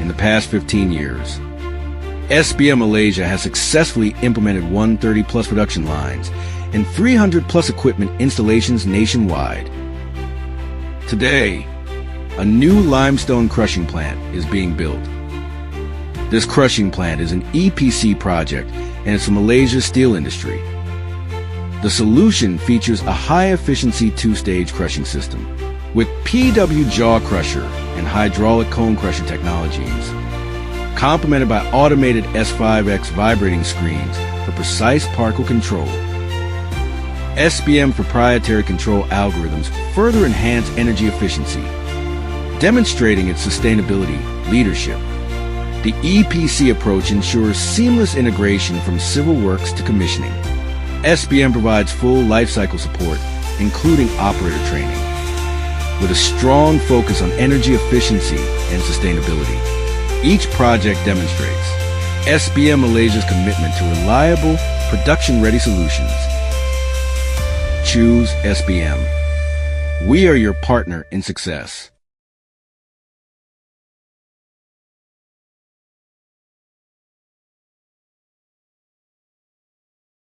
in the past 15 years. SBM Malaysia has successfully implemented 130-plus production lines and 300-plus equipment installations nationwide. Today, a new limestone crushing plant is being built. This crushing plant is an EPC project and it's for Malaysia's steel industry. The solution features a high-efficiency two-stage crushing system with PW jaw crusher and hydraulic cone crusher technologies, complemented by automated S5X vibrating screens for precise particle control. SBM proprietary control algorithms further enhance energy efficiency, demonstrating its sustainability leadership. The EPC approach ensures seamless integration from civil works to commissioning. SBM provides full lifecycle support, including operator training, with a strong focus on energy efficiency and sustainability. Each project demonstrates SBM Malaysia's commitment to reliable, production-ready solutions. Choose SBM. We are your partner in success.